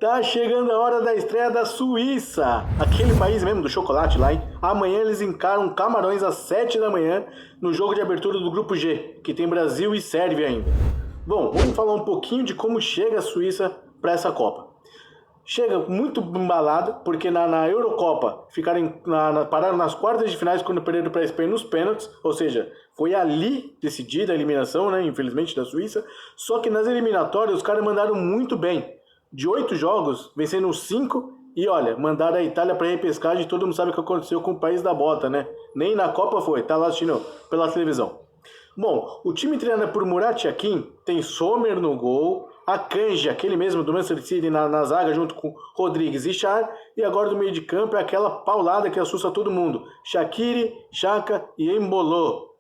Tá chegando a hora da estreia da Suíça, aquele país mesmo do chocolate lá, hein? Amanhã eles encaram Camarões às 7 da manhã no jogo de abertura do Grupo G, que tem Brasil e Sérvia ainda. Bom, vamos falar um pouquinho de como chega a Suíça para essa Copa. Chega muito embalada, porque na Eurocopa pararam nas quartas de finais quando perderam para a Espanha nos pênaltis, ou seja, foi ali decidida a eliminação, né, infelizmente, da Suíça. Só que nas eliminatórias os caras mandaram muito bem. De 8 jogos, vencendo 5 e olha, mandaram a Itália para repescagem. Todo mundo sabe o que aconteceu com o país da bota, né? Nem na Copa foi, tá lá assistindo pela televisão. Bom, o time treinado por Murat Yakin tem Sommer no gol, Akanji, aquele mesmo do Manchester City na zaga, junto com Rodrigues e Char, e agora do meio de campo é aquela paulada que assusta todo mundo, Shaqiri, Xhaka e Embolo.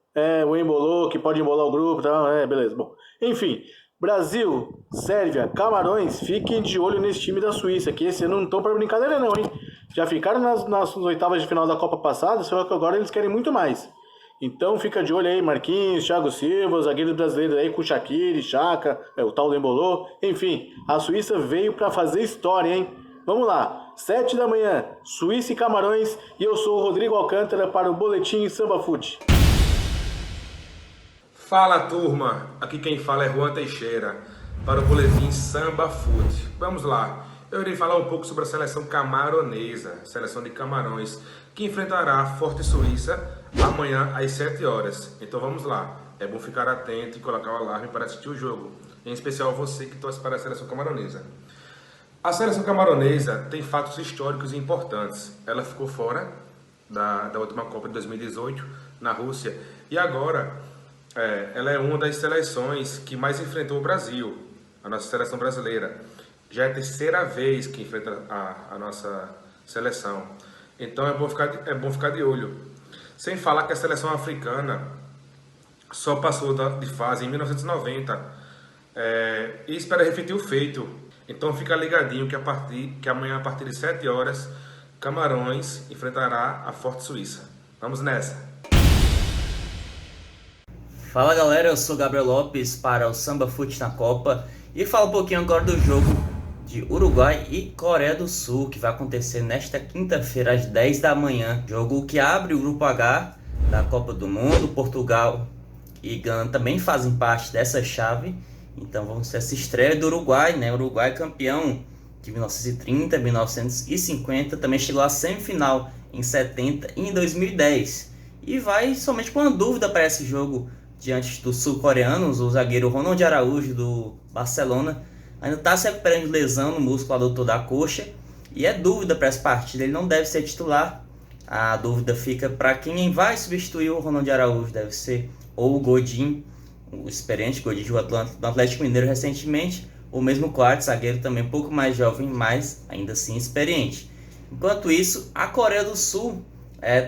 O Embolo que pode embolar o grupo e tal, beleza. Bom, enfim, Brasil, Sérvia, Camarões, fiquem de olho nesse time da Suíça, que esse ano não estão para brincadeira não, hein? Já ficaram nas oitavas de final da Copa passada, só que agora eles querem muito mais. Então fica de olho aí, Marquinhos, Thiago Silva, zagueiros brasileiros aí com Shaqiri, Xhaka, o tal do Embolo. Enfim, a Suíça veio para fazer história, hein? Vamos lá, 7 da manhã, Suíça e Camarões, e eu sou o Rodrigo Alcântara para o Boletim Samba Fute. Fala turma, aqui quem fala é Juan Teixeira para o Boletim Samba Fute. Vamos lá, eu irei falar um pouco sobre a seleção camaronesa, seleção de Camarões, que enfrentará a forte Suíça amanhã às 7 horas. Então vamos lá, é bom ficar atento e colocar o alarme para assistir o jogo, em especial você que torce para a seleção camaronesa. A seleção camaronesa tem fatos históricos e importantes. Ela ficou fora da última Copa de 2018 na Rússia e agora ela é uma das seleções que mais enfrentou o Brasil, a nossa seleção brasileira. Já é a terceira vez que enfrenta a nossa seleção. Então é bom ficar de olho. Sem falar que a seleção africana só passou de fase em 1990 e espera repetir o feito. Então fica ligadinho que amanhã a partir de 7 horas Camarões enfrentará a forte Suíça. Vamos nessa! Fala galera, eu sou Gabriel Lopes para o Samba Fute na Copa e falo um pouquinho agora do jogo de Uruguai e Coreia do Sul, que vai acontecer nesta quinta-feira às 10 da manhã. Jogo que abre o grupo H da Copa do Mundo. Portugal e Gana também fazem parte dessa chave. Então vamos ter essa estreia do Uruguai, né? Uruguai campeão de 1930, 1950, também chegou à semifinal em 70 e em 2010. E vai somente com uma dúvida para esse jogo diante dos sul-coreanos. O zagueiro Ronald Araújo do Barcelona ainda está se recuperando de lesão no músculo adutor da coxa e é dúvida para essa partida, ele não deve ser titular. A dúvida fica para quem vai substituir o Ronald Araújo, deve ser ou o Godin, o experiente Godin jogou no Atlético Mineiro recentemente, ou mesmo o Quartz, zagueiro também um pouco mais jovem, mas ainda assim experiente. Enquanto isso, a Coreia do Sul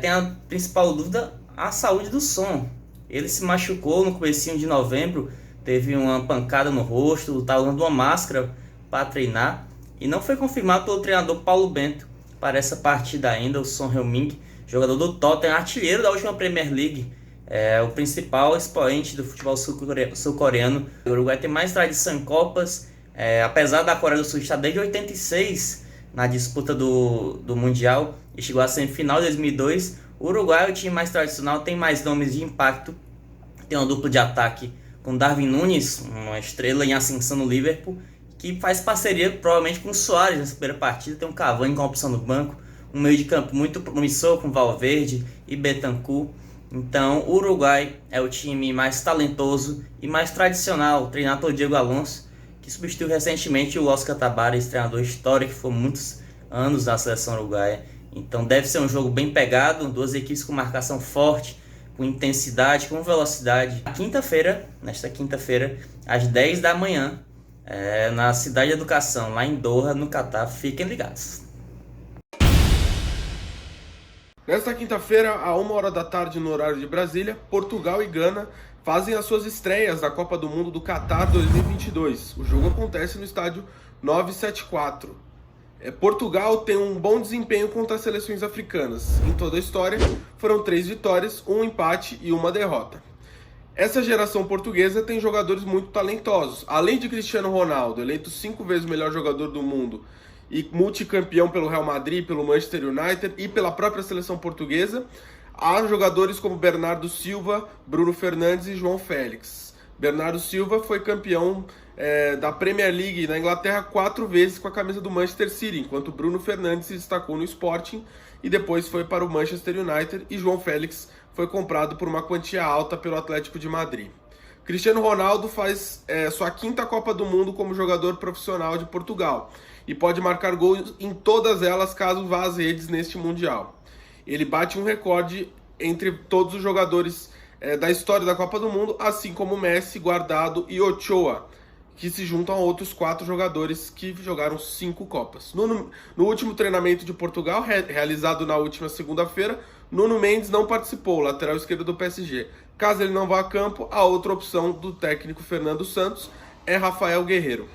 tem a principal dúvida, a saúde do Son. Ele se machucou no comecinho de novembro, teve uma pancada no rosto, estava usando uma máscara para treinar e não foi confirmado pelo treinador Paulo Bento para essa partida ainda. O Son Heung-min, jogador do Tottenham, artilheiro da última Premier League, o principal expoente do futebol sul-coreano. O Uruguai tem mais tradição em Copas, apesar da Coreia do Sul estar desde 86 na disputa do Mundial e chegou à semifinal de 2002. O Uruguai é o time mais tradicional, tem mais nomes de impacto, tem uma dupla de ataque com Darwin Núñez, uma estrela em ascensão no Liverpool, que faz parceria provavelmente com o Suárez nessa primeira partida. Tem um Cavani com a opção no banco, um meio de campo muito promissor com Valverde e Bentancur. Então o Uruguai é o time mais talentoso e mais tradicional, treinado pelo Diego Alonso, que substituiu recentemente o Oscar Tabares, treinador histórico que foi muitos anos na seleção uruguaia. Então deve ser um jogo bem pegado, duas equipes com marcação forte, com intensidade, com velocidade. Nesta quinta-feira, às 10 da manhã, na Cidade de Educação, lá em Doha, no Catar. Fiquem ligados. Nesta quinta-feira, a 1h da tarde no horário de Brasília, Portugal e Gana fazem as suas estreias da Copa do Mundo do Catar 2022. O jogo acontece no estádio 974. Portugal tem um bom desempenho contra as seleções africanas. Em toda a história, foram 3 vitórias, um empate e uma derrota. Essa geração portuguesa tem jogadores muito talentosos. Além de Cristiano Ronaldo, eleito 5 vezes o melhor jogador do mundo e multicampeão pelo Real Madrid, pelo Manchester United e pela própria seleção portuguesa, há jogadores como Bernardo Silva, Bruno Fernandes e João Félix. Bernardo Silva foi campeão da Premier League na Inglaterra 4 vezes com a camisa do Manchester City, enquanto Bruno Fernandes se destacou no Sporting e depois foi para o Manchester United, e João Félix foi comprado por uma quantia alta pelo Atlético de Madrid. Cristiano Ronaldo faz sua 5ª Copa do Mundo como jogador profissional de Portugal e pode marcar gols em todas elas caso vá às redes neste Mundial. Ele bate um recorde entre todos os jogadores da história da Copa do Mundo, assim como Messi, Guardado e Ochoa, que se juntam a outros 4 jogadores que jogaram 5 Copas. No último treinamento de Portugal, realizado na última segunda-feira, Nuno Mendes não participou, lateral esquerdo do PSG. Caso ele não vá a campo, a outra opção do técnico Fernando Santos é Rafael Guerreiro.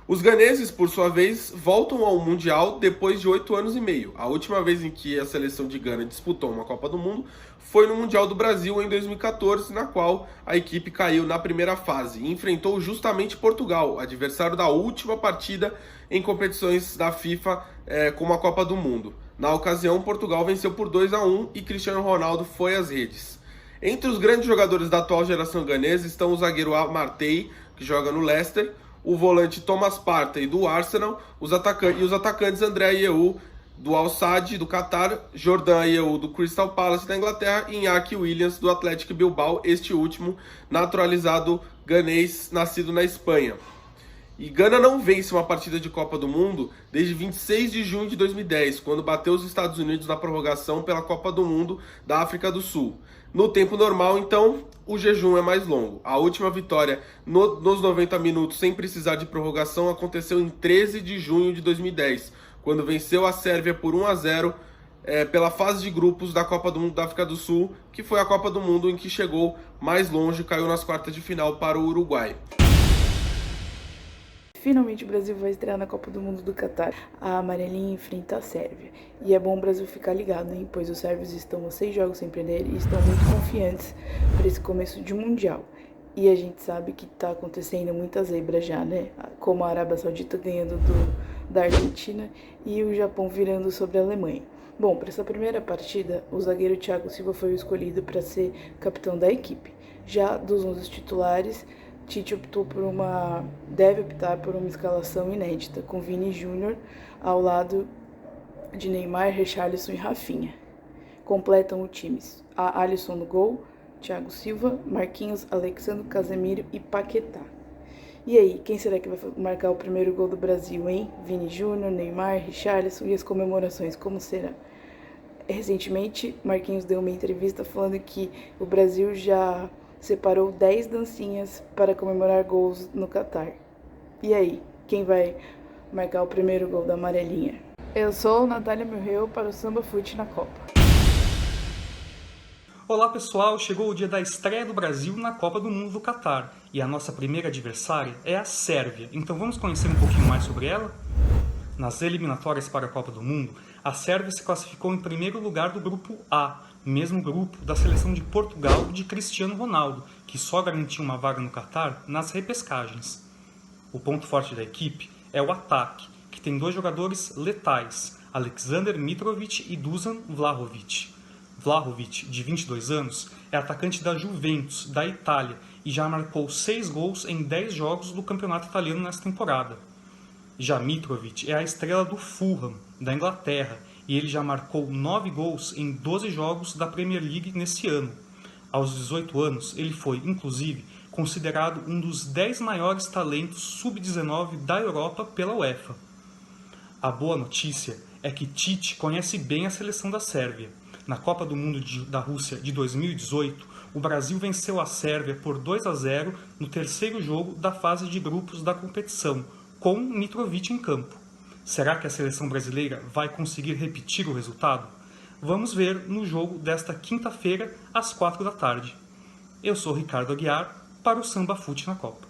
Os ganeses, por sua vez, voltam ao Mundial depois de 8 anos e meio. A última vez em que a seleção de Gana disputou uma Copa do Mundo foi no Mundial do Brasil em 2014, na qual a equipe caiu na primeira fase e enfrentou justamente Portugal, adversário da última partida em competições da FIFA como a Copa do Mundo. Na ocasião, Portugal venceu por 2-1 e Cristiano Ronaldo foi às redes. Entre os grandes jogadores da atual geração ganesa estão o zagueiro Amartey, que joga no Leicester, o volante Thomas Partey do Arsenal, os atacantes André Ayew do Al Sadd do Qatar, Jordan Ayew do Crystal Palace da Inglaterra e Iñaki Williams do Athletic Bilbao, este último naturalizado ganês nascido na Espanha. E Gana não vence uma partida de Copa do Mundo desde 26 de junho de 2010, quando bateu os Estados Unidos na prorrogação pela Copa do Mundo da África do Sul. No tempo normal, então, o jejum é mais longo. A última vitória nos 90 minutos sem precisar de prorrogação aconteceu em 13 de junho de 2010, quando venceu a Sérvia por 1-0 pela fase de grupos da Copa do Mundo da África do Sul, que foi a Copa do Mundo em que chegou mais longe e caiu nas quartas de final para o Uruguai. Finalmente o Brasil vai estrear na Copa do Mundo do Catar. A amarelinha enfrenta a Sérvia. E é bom o Brasil ficar ligado, hein? Pois os sérvios estão a 6 jogos sem perder e estão muito confiantes para esse começo de Mundial. E a gente sabe que tá acontecendo muita zebra já, né? Como a Arábia Saudita ganhando da Argentina e o Japão virando sobre a Alemanha. Bom, para essa primeira partida, o zagueiro Thiago Silva foi o escolhido para ser capitão da equipe. Já dos 11 titulares, Tite deve optar por uma escalação inédita, com Vini Júnior ao lado de Neymar, Richarlison e Rafinha. Completam o time a Alisson no gol, Thiago Silva, Marquinhos, Alexandre, Casemiro e Paquetá. E aí, quem será que vai marcar o primeiro gol do Brasil, hein? Vini Júnior, Neymar, Richarlison e as comemorações, como será? Recentemente, Marquinhos deu uma entrevista falando que o Brasil já separou 10 dancinhas para comemorar gols no Catar. E aí, quem vai marcar o primeiro gol da amarelinha? Eu sou Natália Milreu para o Samba Fute na Copa. Olá pessoal, chegou o dia da estreia do Brasil na Copa do Mundo do Catar e a nossa primeira adversária é a Sérvia, então vamos conhecer um pouquinho mais sobre ela? Nas eliminatórias para a Copa do Mundo, a Sérvia se classificou em primeiro lugar do grupo A, mesmo grupo da seleção de Portugal de Cristiano Ronaldo, que só garantiu uma vaga no Catar nas repescagens. O ponto forte da equipe é o ataque, que tem 2 jogadores letais, Aleksandar Mitrovic e Dusan Vlahovic. Vlahovic, de 22 anos, é atacante da Juventus, da Itália, e já marcou 6 gols em 10 jogos do campeonato italiano nesta temporada. Já Mitrovic é a estrela do Fulham, da Inglaterra, e ele já marcou 9 gols em 12 jogos da Premier League nesse ano. Aos 18 anos, ele foi, inclusive, considerado um dos 10 maiores talentos sub-19 da Europa pela UEFA. A boa notícia é que Tite conhece bem a seleção da Sérvia. Na Copa do Mundo da Rússia de 2018, o Brasil venceu a Sérvia por 2-0 no terceiro jogo da fase de grupos da competição, com Mitrovic em campo. Será que a seleção brasileira vai conseguir repetir o resultado? Vamos ver no jogo desta quinta-feira, às 4 da tarde. Eu sou Ricardo Aguiar, para o Samba Fute na Copa.